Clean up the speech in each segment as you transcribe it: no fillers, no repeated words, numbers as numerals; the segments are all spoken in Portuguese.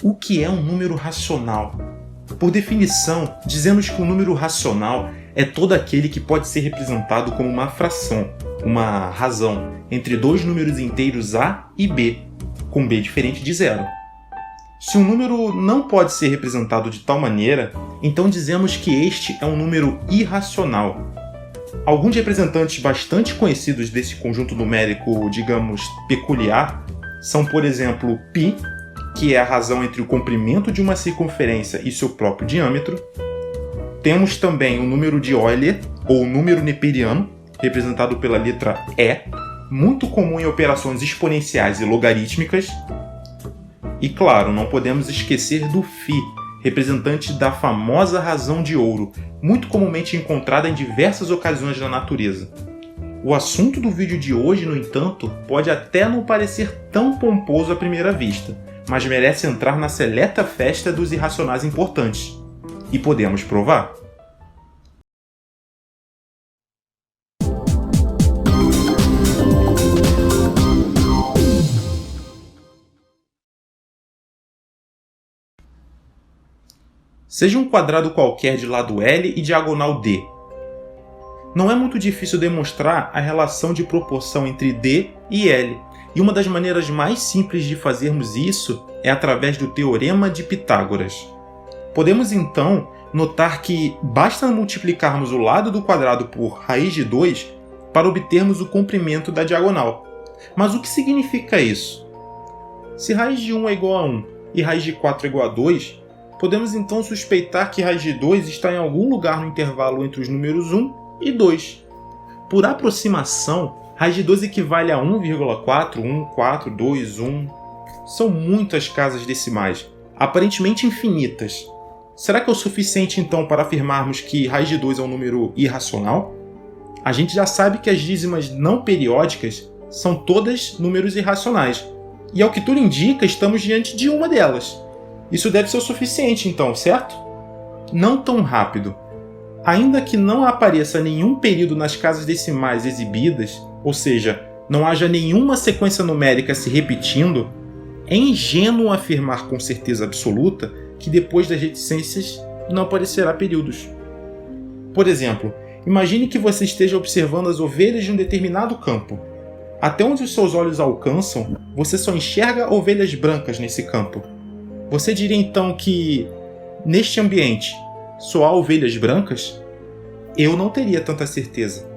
O que é um número racional? Por definição, dizemos que o número racional é todo aquele que pode ser representado como uma fração, uma razão, entre dois números inteiros A e B, com B diferente de zero. Se um número não pode ser representado de tal maneira, então dizemos que este é um número irracional. Alguns representantes bastante conhecidos desse conjunto numérico, digamos, peculiar, são, por exemplo, π, que é a razão entre o comprimento de uma circunferência e seu próprio diâmetro. Temos também o número de Euler, ou número neperiano, representado pela letra E, muito comum em operações exponenciais e logarítmicas. E claro, não podemos esquecer do φ, representante da famosa razão de ouro, muito comumente encontrada em diversas ocasiões na natureza. O assunto do vídeo de hoje, no entanto, pode até não parecer tão pomposo à primeira vista, mas merece entrar na seleta festa dos irracionais importantes. E podemos provar? Seja um quadrado qualquer de lado L e diagonal D. Não é muito difícil demonstrar a relação de proporção entre D e L, e uma das maneiras mais simples de fazermos isso é através do Teorema de Pitágoras. Podemos então notar que basta multiplicarmos o lado do quadrado por raiz de 2 para obtermos o comprimento da diagonal. Mas o que significa isso? Se raiz de 1 é igual a 1 e raiz de 4 é igual a 2, podemos então suspeitar que raiz de 2 está em algum lugar no intervalo entre os números 1 e 2. Por aproximação, raiz de 2 equivale a 1,4, 1, 4, 2, 1. São muitas casas decimais, aparentemente infinitas. Será que é o suficiente então para afirmarmos que raiz de 2 é um número irracional? A gente já sabe que as dízimas não periódicas são todas números irracionais, e ao que tudo indica, estamos diante de uma delas. Isso deve ser o suficiente então, certo? Não tão rápido. Ainda que não apareça nenhum período nas casas decimais exibidas, ou seja, não haja nenhuma sequência numérica se repetindo, é ingênuo afirmar com certeza absoluta que depois das reticências não aparecerá períodos. Por exemplo, imagine que você esteja observando as ovelhas de um determinado campo. Até onde os seus olhos alcançam, você só enxerga ovelhas brancas nesse campo. Você diria então que, neste ambiente, só há ovelhas brancas? Eu não teria tanta certeza.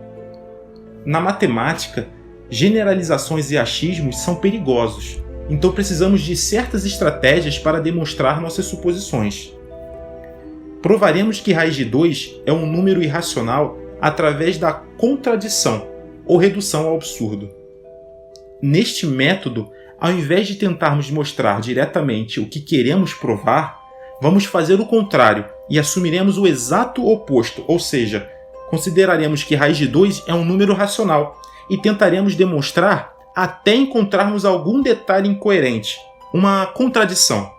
Na matemática, generalizações e achismos são perigosos, então precisamos de certas estratégias para demonstrar nossas suposições. Provaremos que raiz de 2 é um número irracional através da contradição, ou redução ao absurdo. Neste método, ao invés de tentarmos mostrar diretamente o que queremos provar, vamos fazer o contrário e assumiremos o exato oposto, ou seja, consideraremos que raiz de 2 é um número racional e tentaremos demonstrar até encontrarmos algum detalhe incoerente, uma contradição.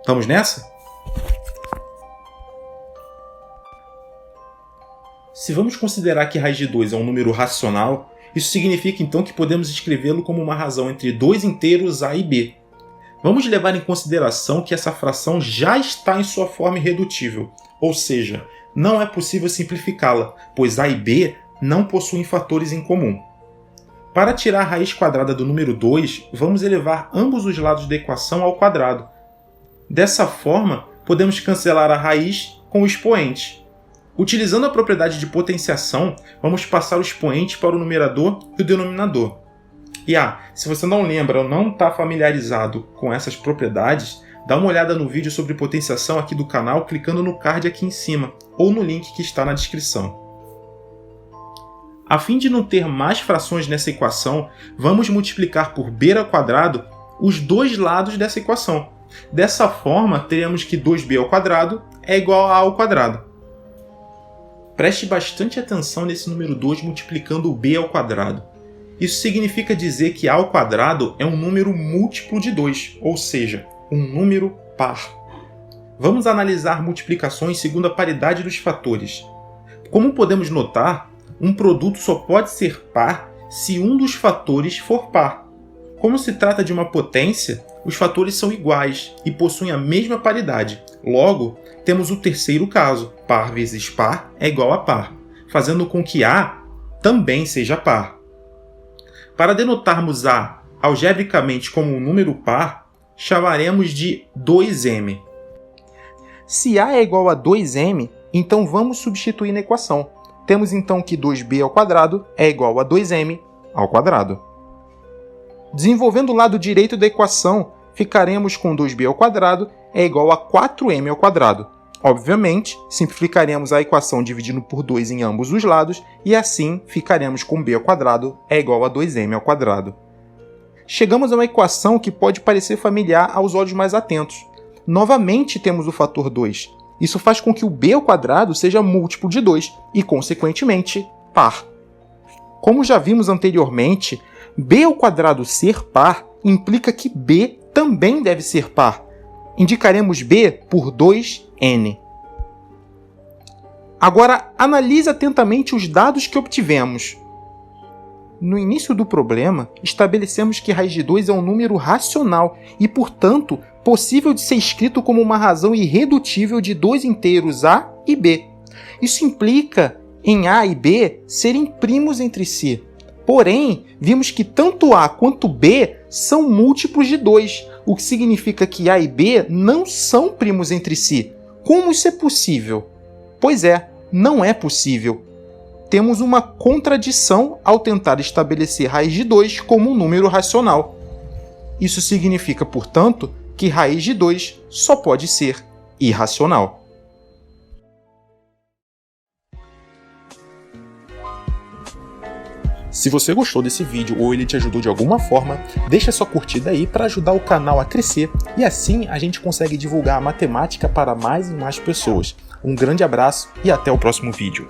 Vamos nessa? Se vamos considerar que raiz de 2 é um número racional, isso significa então que podemos escrevê-lo como uma razão entre dois inteiros A e B. Vamos levar em consideração que essa fração já está em sua forma irredutível, ou seja, não é possível simplificá-la, pois A e B não possuem fatores em comum. Para tirar a raiz quadrada do número 2, vamos elevar ambos os lados da equação ao quadrado. Dessa forma, podemos cancelar a raiz com o expoente. Utilizando a propriedade de potenciação, vamos passar o expoente para o numerador e o denominador. E se você não lembra ou não está familiarizado com essas propriedades, dá uma olhada no vídeo sobre potenciação aqui do canal clicando no card aqui em cima ou no link que está na descrição. A fim de não ter mais frações nessa equação, vamos multiplicar por b ao quadrado os dois lados dessa equação. Dessa forma, teremos que 2b ao quadrado é igual a a ao quadrado. Preste bastante atenção nesse número 2 multiplicando o b ao quadrado. Isso significa dizer que a ao quadrado é um número múltiplo de 2, ou seja, um número par. Vamos analisar multiplicações segundo a paridade dos fatores. Como podemos notar, um produto só pode ser par se um dos fatores for par. Como se trata de uma potência, os fatores são iguais e possuem a mesma paridade. Logo, temos o terceiro caso, par vezes par é igual a par, fazendo com que A também seja par. Para denotarmos A algebricamente como um número par, chamaremos de 2m. Se A é igual a 2m, então vamos substituir na equação. Temos então que 2b² é igual a 2m². Desenvolvendo o lado direito da equação, ficaremos com 2b² é igual a 4m². Obviamente, simplificaremos a equação dividindo por 2 em ambos os lados e assim ficaremos com b² é igual a 2m². Chegamos a uma equação que pode parecer familiar aos olhos mais atentos. Novamente temos o fator 2. Isso faz com que o b² seja múltiplo de 2 e, consequentemente, par. Como já vimos anteriormente, b² ser par implica que b também deve ser par. Indicaremos b por 2n. Agora, analise atentamente os dados que obtivemos. No início do problema, estabelecemos que raiz de 2 é um número racional e, portanto, possível de ser escrito como uma razão irredutível de dois inteiros a e b. Isso implica em a e b serem primos entre si. Porém, vimos que tanto a quanto b são múltiplos de 2, o que significa que a e b não são primos entre si. Como isso é possível? Pois é, não é possível. Temos uma contradição ao tentar estabelecer raiz de 2 como um número racional. Isso significa, portanto, que raiz de 2 só pode ser irracional. Se você gostou desse vídeo ou ele te ajudou de alguma forma, deixa sua curtida aí para ajudar o canal a crescer e assim a gente consegue divulgar a matemática para mais e mais pessoas. Um grande abraço e até o próximo vídeo.